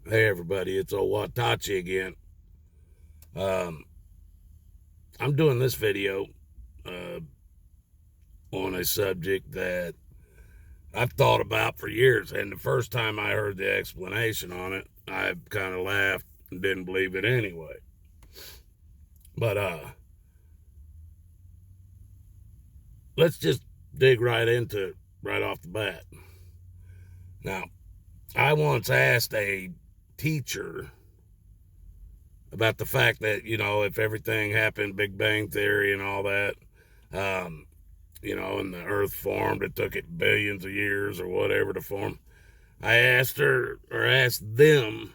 Hey everybody, it's old Watachi again. Um, I'm doing this video uh, on a subject that I've thought about for years, and the first time I heard the explanation on it, I kind of laughed and didn't believe it anyway. But let's just dig right into it right off the bat. Now, I once asked a teacher about the fact that, if everything happened, Big Bang Theory and all that, um, and the earth formed, it took it billions of years or whatever to form. I asked her, or asked them,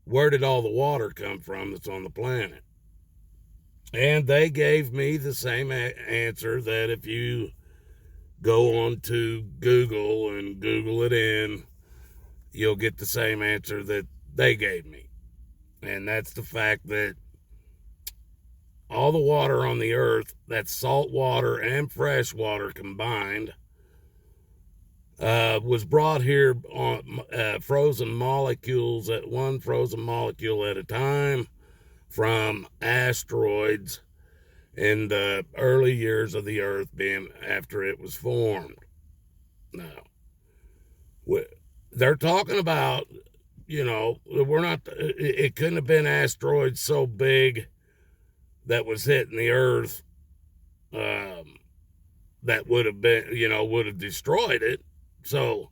where did all the water come from that's on the planet? And they gave me the same answer that if you go on to Google and Google it in, you'll get the same answer that they gave me. And that's the fact that all the water on the earth, that's salt water and fresh water combined, was brought here on frozen molecules, at one frozen molecule at a time, from asteroids in the early years of the earth, being after it was formed. Now, they're talking about, we're not, it couldn't have been asteroids so big that was hitting the earth that would have been, would have destroyed it. So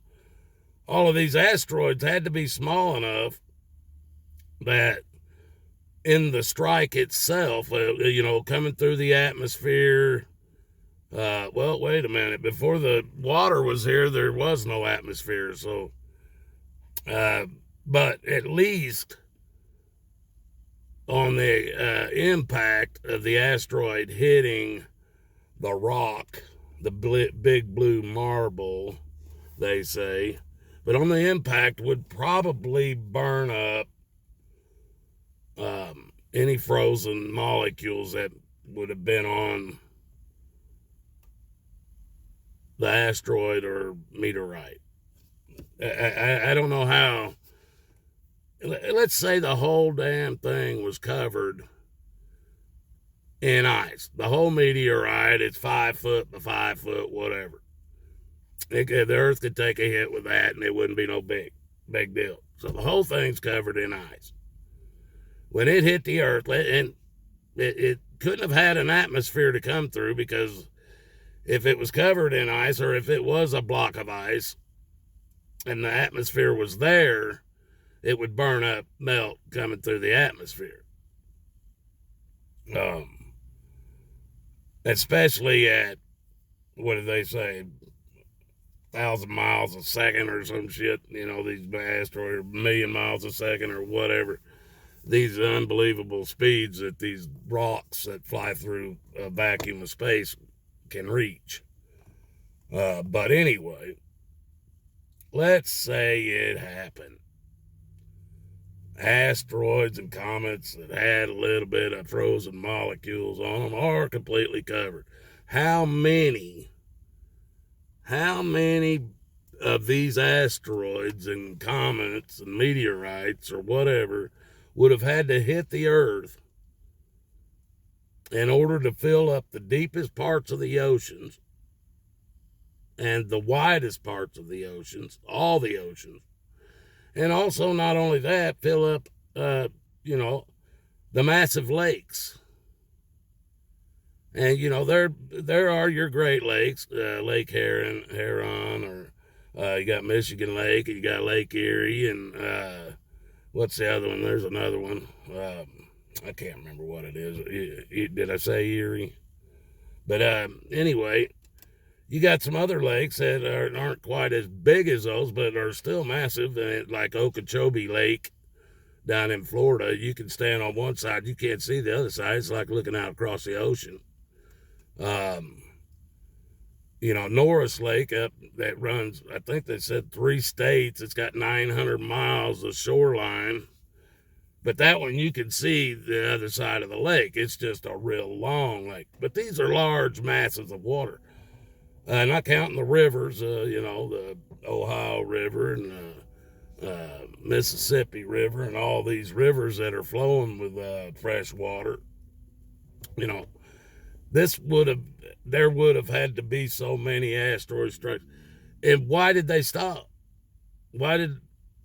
all of these asteroids had to be small enough that in the strike itself, coming through the atmosphere, well, wait a minute. Before the water was here, there was no atmosphere. So, but at least on the impact of the asteroid hitting the rock, the big blue marble, they say, but on the impact would probably burn up any frozen molecules that would have been on the asteroid or meteorite. I don't know how. Let's say the whole damn thing was covered in ice. The whole meteorite, it's 5 foot by 5 foot, whatever. The earth could take a hit with that and it wouldn't be no big deal. So the whole thing's covered in ice. When it hit the earth, and it couldn't have had an atmosphere to come through, because if it was covered in ice, or if it was a block of ice and the atmosphere was there, it would burn up, melt coming through the atmosphere. Especially at, what do they say, 1,000 miles a second or some shit, these asteroids, 1,000,000 miles a second or whatever. These unbelievable speeds that these rocks that fly through a vacuum of space can reach. But anyway, let's say it happened. Asteroids and comets that had a little bit of frozen molecules on them are completely covered. How many of these asteroids and comets and meteorites or whatever would have had to hit the earth in order to fill up the deepest parts of the oceans and the widest parts of the oceans, all the oceans? And also, not only that, fill up, the massive lakes. And, there are your Great Lakes, Lake Huron, or you got Michigan Lake, you got Lake Erie, and what's the other one? There's another one. I can't remember what it is. Did I say Erie? But anyway, you got some other lakes that aren't quite as big as those, but are still massive, like Okeechobee Lake down in Florida. You can stand on one side, you can't see the other side. It's like looking out across the ocean. Norris Lake up that runs, I think they said 3 states. It's got 900 miles of shoreline. But that one, you can see the other side of the lake. It's just a real long lake. But these are large masses of water. Not counting the rivers, the Ohio River and Mississippi River and all these rivers that are flowing with fresh water. You know, there would have had to be so many asteroid strikes. And why did they stop? I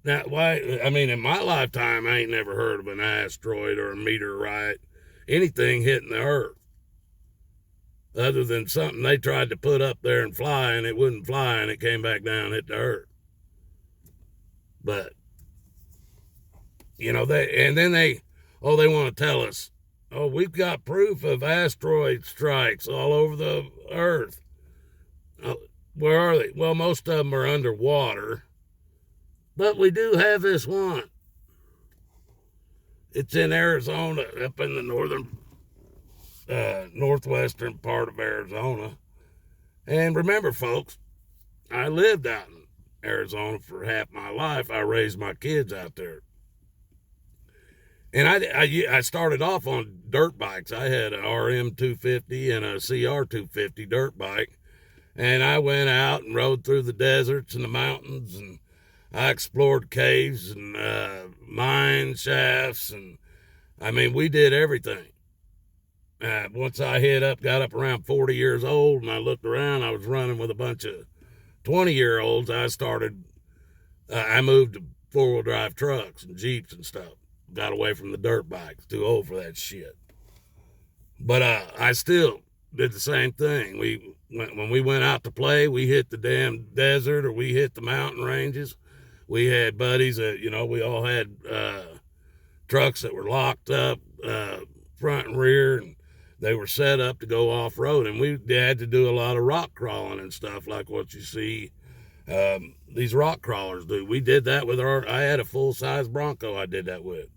mean, in my lifetime, I ain't never heard of an asteroid or a meteorite, anything hitting the Earth, other than something they tried to put up there and fly, and it wouldn't fly, and it came back down and hit the Earth. But, you know, they want to tell us, oh, we've got proof of asteroid strikes all over the Earth. Where are they? Well, most of them are underwater. But we do have this one. It's in Arizona, up in the northwestern part of Arizona. And remember, folks, I lived out in Arizona for half my life. I raised my kids out there. And I started off on dirt bikes. I had an RM 250 and a CR 250 dirt bike. And I went out and rode through the deserts and the mountains, and I explored caves and mine shafts, and I mean, we did everything. Once I got up around 40 years old, and I looked around, I was running with a bunch of 20-year-olds. I moved to four-wheel drive trucks and Jeeps and stuff. Got away from the dirt bikes, too old for that shit. But I still did the same thing. When we went out to play, we hit the damn desert or we hit the mountain ranges. We had buddies that, we all had trucks that were locked up, front and rear, and they were set up to go off-road. And we had to do a lot of rock crawling and stuff like what you see these rock crawlers do. We did that with I had a full-size Bronco I did that with.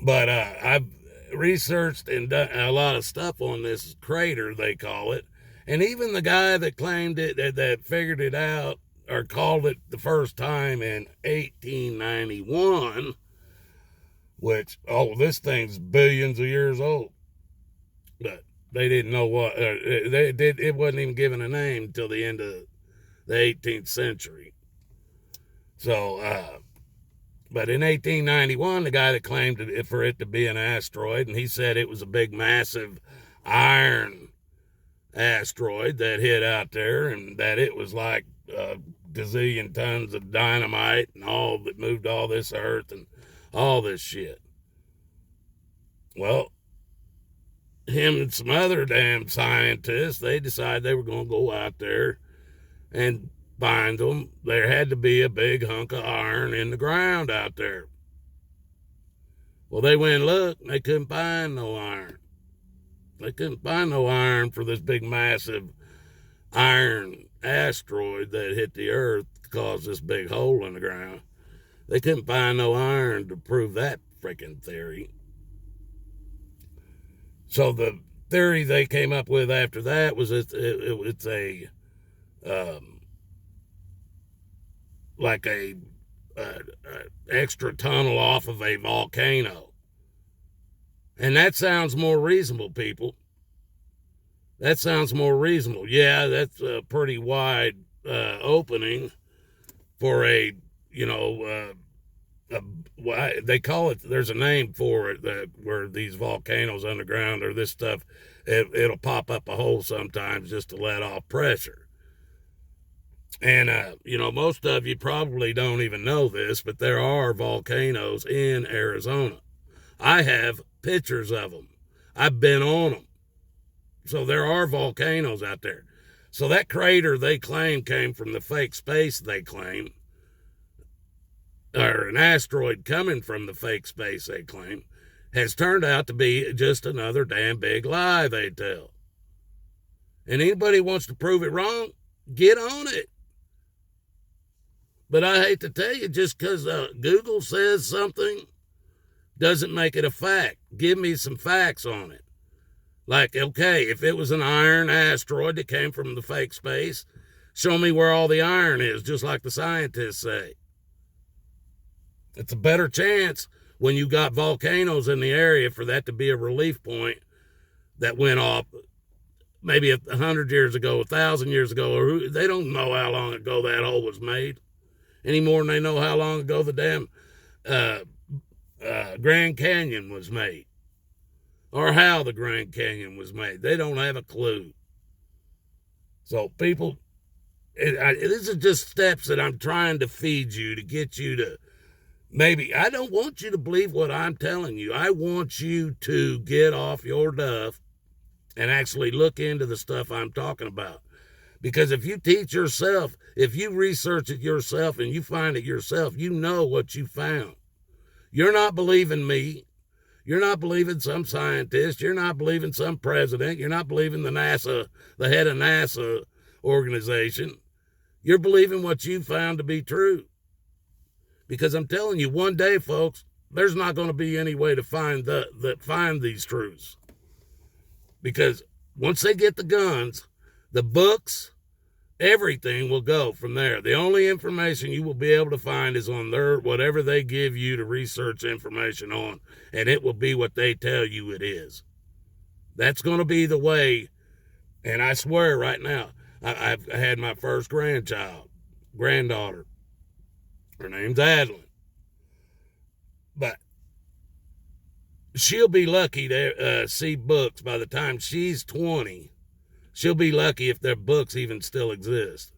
But I've researched and done a lot of stuff on this crater, they call it. And even the guy that claimed it, that figured it out, or called it the first time in 1891, which, this thing's billions of years old. But they didn't know what, it wasn't even given a name until the end of the 18th century. So, but in 1891, the guy that claimed for it to be an asteroid, and he said it was a big, massive iron asteroid that hit out there, and that it was like a gazillion tons of dynamite and all that moved all this earth and all this shit. Well, him and some other damn scientists, they decided they were going to go out there and find them. There had to be a big hunk of iron in the ground out there. Well, they went and looked, and they couldn't find no iron. They couldn't find no iron for this big, massive iron asteroid that hit the Earth to cause this big hole in the ground. They couldn't find no iron to prove that freaking theory. So the theory they came up with after that was it's like a extra tunnel off of a volcano. And that sounds more reasonable, people. That sounds more reasonable. Yeah, that's a pretty wide opening for they call it, there's a name for it, where these volcanoes underground or this stuff, it'll pop up a hole sometimes just to let off pressure. And, most of you probably don't even know this, but there are volcanoes in Arizona. I have pictures of them. I've been on them. So there are volcanoes out there. So that crater they claim came from the fake space they claim, or an asteroid coming from the fake space they claim, has turned out to be just another damn big lie they tell. And anybody wants to prove it wrong, get on it. But I hate to tell you, just because Google says something doesn't make it a fact. Give me some facts on it. Like, okay, if it was an iron asteroid that came from the fake space, show me where all the iron is, just like the scientists say. It's a better chance when you got volcanoes in the area for that to be a relief point that went off maybe 100 years ago, 1,000 years ago, or they don't know how long ago that hole was made. any more than they know how long ago the damn Grand Canyon was made or how the Grand Canyon was made. They don't have a clue. So people, these are just steps that I'm trying to feed you to get you to maybe. I don't want you to believe what I'm telling you. I want you to get off your duff and actually look into the stuff I'm talking about. Because if you teach yourself, if you research it yourself and you find it yourself, you know what you found. You're not believing me. You're not believing some scientist. You're not believing some president. You're not believing the head of NASA organization. You're believing what you found to be true. Because I'm telling you, one day, folks, there's not going to be any way to find these truths. Because once they get the guns, the books, everything will go from there. The only information you will be able to find is on whatever they give you to research information on, and it will be what they tell you it is. That's going to be the way, and I swear right now, I've had my first granddaughter. Her name's Adeline. But she'll be lucky to see books by the time she's 20. She'll be lucky if their books even still exist.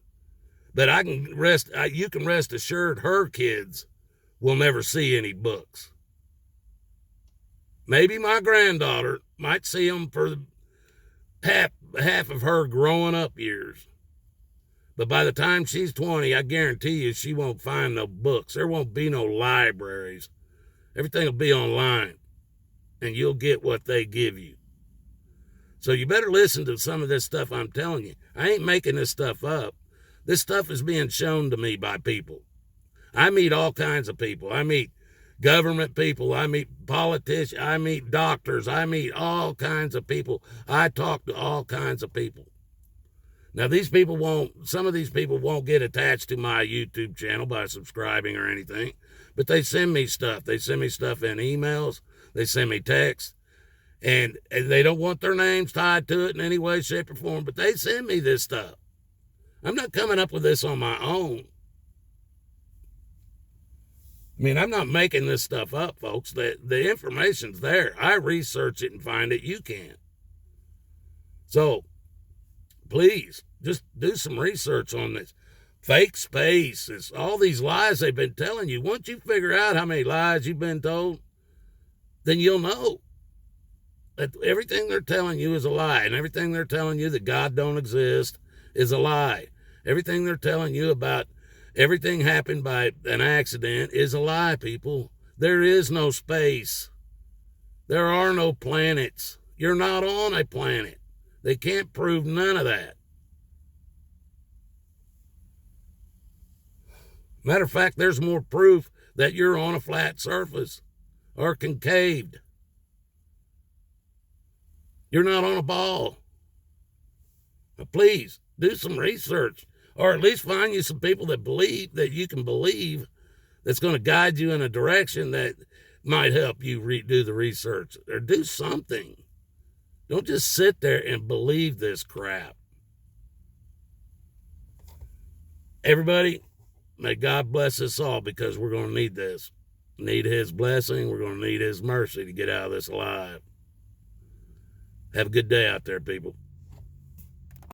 But you can rest assured her kids will never see any books. Maybe my granddaughter might see them for half of her growing up years. But by the time she's 20, I guarantee you she won't find no books. There won't be no libraries. Everything will be online. And you'll get what they give you. So you better listen to some of this stuff I'm telling you. I ain't making this stuff up. This stuff is being shown to me by people. I meet all kinds of people. I meet government people. I meet politicians. I meet doctors. I meet all kinds of people. I talk to all kinds of people. Now, some of these people won't get attached to my YouTube channel by subscribing or anything, but they send me stuff. They send me stuff in emails. They send me texts. And they don't want their names tied to it in any way, shape, or form, but they send me this stuff. I'm not coming up with this on my own. I mean, I'm not making this stuff up, folks. The information's there. I research it and find it. You can't. So, please, just do some research on this. Fake space, it's all these lies they've been telling you. Once you figure out how many lies you've been told, then you'll know that everything they're telling you is a lie, and everything they're telling you that God don't exist is a lie. Everything they're telling you about everything happened by an accident is a lie, people. There is no space. There are no planets. You're not on a planet. They can't prove none of that. Matter of fact, there's more proof that you're on a flat surface or concaved. You're not on a ball. But please, do some research, or at least find you some people that believe, that you can believe, that's going to guide you in a direction that might help you do the research, or do something. Don't just sit there and believe this crap. Everybody, may God bless us all, because we're going to need this. Need his blessing. We're going to need his mercy to get out of this alive. Have a good day out there, people.